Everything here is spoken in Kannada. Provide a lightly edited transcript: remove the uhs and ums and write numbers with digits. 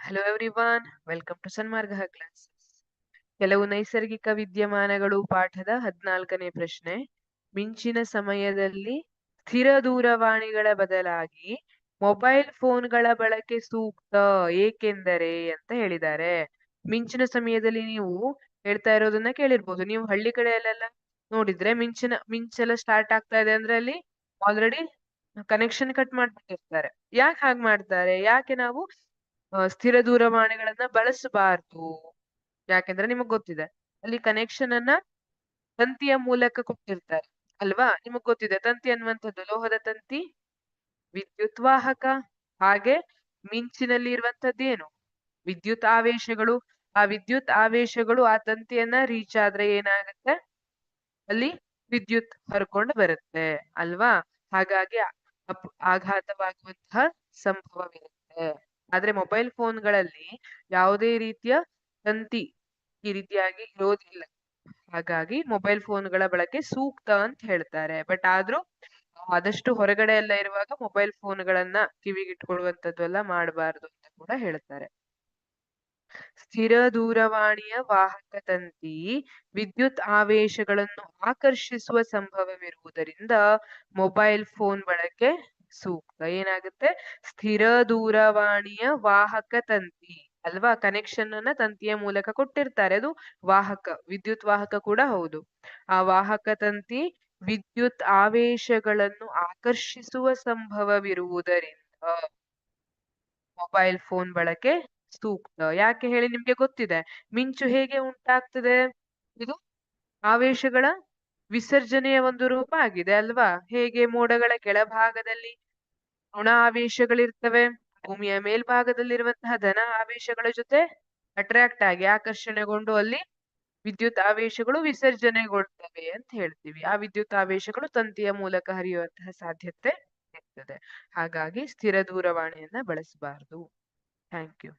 Hello everyone, welcome to Sanmarga classes. ಕೆಲವು ನೈಸರ್ಗಿಕ ವಿದ್ಯಮಾನಗಳು ಪಾಠದ 14ನೇ ಪ್ರಶ್ನೆ. ಮಿಂಚಿನ ಸಮಯದಲ್ಲಿ ಸ್ಥಿರ ದೂರವಾಣಿಗಳ ಬದಲಾಗಿ ಮೊಬೈಲ್ ಫೋನ್ಗಳ ಬಳಕೆ ಸೂಕ್ತ, ಏಕೆಂದರೆ ಅಂತ ಹೇಳಿದ್ದಾರೆ. ಮಿಂಚಿನ ಸಮಯದಲ್ಲಿ ನೀವು ಹೇಳ್ತಾ ಇರೋದನ್ನ ಕೇಳಿರ್ಬೋದು. ನೀವು ಹಳ್ಳಿ ಕಡೆಯಲ್ಲೆಲ್ಲ ನೋಡಿದ್ರೆ ಮಿಂಚೆಲ್ಲ ಸ್ಟಾರ್ಟ್ ಆಗ್ತಾ ಇದೆ ಅಂದ್ರೆ ಅಲ್ಲಿ ಆಲ್ರೆಡಿ ಕನೆಕ್ಷನ್ ಕಟ್ ಮಾಡ್ಬಿಟ್ಟಿರ್ತಾರೆ. ಯಾಕೆ ಹಾಗೆ ಮಾಡ್ತಾರೆ? ಯಾಕೆ ನಾವು ಸ್ಥಿರ ದೂರವಾಣಿಗಳನ್ನ ಬಳಸಬಾರ್ದು? ಯಾಕೆಂದ್ರೆ ನಿಮಗ್ ಗೊತ್ತಿದೆ, ಅಲ್ಲಿ ಕನೆಕ್ಷನ್ ಅನ್ನ ತಂತಿಯ ಮೂಲಕ ಕೊಟ್ಟಿರ್ತಾರೆ ಅಲ್ವಾ? ನಿಮಗ್ ಗೊತ್ತಿದೆ, ತಂತಿ ಅನ್ನುವಂಥದ್ದು ಲೋಹದ ತಂತಿ, ವಿದ್ಯುತ್ ವಾಹಕ, ಹಾಗೆ ಮಿಂಚಿನಲ್ಲಿ ಇರುವಂತದ್ದೇನು ವಿದ್ಯುತ್ ಆವೇಶಗಳು. ಆ ವಿದ್ಯುತ್ ಆವೇಶಗಳು ಆ ತಂತಿಯನ್ನ ರೀಚ್ ಆದ್ರೆ ಏನಾಗುತ್ತೆ? ಅಲ್ಲಿ ವಿದ್ಯುತ್ ಹರ್ಕೊಂಡು ಬರುತ್ತೆ ಅಲ್ವಾ? ಹಾಗಾಗಿ ಆಘಾತವಾಗುವಂತಹ ಸಂಭವವಿರುತ್ತೆ. ಆದ್ರೆ ಮೊಬೈಲ್ ಫೋನ್ಗಳಲ್ಲಿ ಯಾವುದೇ ರೀತಿಯ ತಂತಿ ಈ ರೀತಿಯಾಗಿ ಇರೋದಿಲ್ಲ. ಹಾಗಾಗಿ ಮೊಬೈಲ್ ಫೋನ್ಗಳ ಬಳಕೆ ಸೂಕ್ತ ಅಂತ ಹೇಳ್ತಾರೆ. ಬಟ್ ಆದ್ರೂ ಆದಷ್ಟು ಹೊರಗಡೆ ಎಲ್ಲ ಇರುವಾಗ ಮೊಬೈಲ್ ಫೋನ್ಗಳನ್ನ ಕಿವಿಗಿಟ್ಕೊಳ್ಳುವಂಥದ್ದು ಎಲ್ಲ ಮಾಡಬಾರ್ದು ಅಂತ ಕೂಡ ಹೇಳ್ತಾರೆ. ಸ್ಥಿರ ದೂರವಾಣಿಯ ವಾಹಕ ತಂತಿ ವಿದ್ಯುತ್ ಆವೇಶಗಳನ್ನು ಆಕರ್ಷಿಸುವ ಸಂಭವವಿರುವುದರಿಂದ ಮೊಬೈಲ್ ಫೋನ್ ಬಳಕೆ ಸೂಕ್ತ. ಏನಾಗುತ್ತೆ? ಸ್ಥಿರ ದೂರವಾಣಿಯ ವಾಹಕ ತಂತಿ ಅಲ್ವಾ? ಕನೆಕ್ಷನ್ ಅನ್ನ ತಂತಿಯ ಮೂಲಕ ಕೊಟ್ಟಿರ್ತಾರೆ, ಅದು ವಾಹಕ, ವಿದ್ಯುತ್ ವಾಹಕ ಕೂಡ ಹೌದು. ಆ ವಾಹಕ ತಂತಿ ವಿದ್ಯುತ್ ಆವೇಶಗಳನ್ನು ಆಕರ್ಷಿಸುವ ಸಂಭವವಿರುವುದರಿಂದ ಮೊಬೈಲ್ ಫೋನ್ ಬಳಕೆ ಸೂಕ್ತ. ಯಾಕೆ ಹೇಳಿ? ನಿಮ್ಗೆ ಗೊತ್ತಿದೆ, ಮಿಂಚು ಹೇಗೆ ಉಂಟಾಗ್ತದೆ? ಇದು ಆವೇಶಗಳ ವಿಸರ್ಜನೆಯ ಒಂದು ರೂಪ ಆಗಿದೆ ಅಲ್ವಾ? ಹೇಗೆ ಮೋಡಗಳ ಕೆಳಭಾಗದಲ್ಲಿ ಋಣ ಆವೇಶಗಳಿರ್ತವೆ, ಭೂಮಿಯ ಮೇಲ್ಭಾಗದಲ್ಲಿರುವಂತಹ ಧನ ಆವೇಶಗಳ ಜೊತೆ ಅಟ್ರಾಕ್ಟ್ ಆಗಿ ಆಕರ್ಷಣೆಗೊಂಡು ಅಲ್ಲಿ ವಿದ್ಯುತ್ ಆವೇಶಗಳು ವಿಸರ್ಜನೆಗೊಳ್ತವೆ ಅಂತ ಹೇಳ್ತೀವಿ. ಆ ವಿದ್ಯುತ್ ಆವೇಶಗಳು ತಂತಿಯ ಮೂಲಕ ಹರಿಯುವಂತಹ ಸಾಧ್ಯತೆ ಇರ್ತದೆ. ಹಾಗಾಗಿ ಸ್ಥಿರ ದೂರವಾಣಿಯನ್ನ ಬಳಸಬಾರದು. Thank you.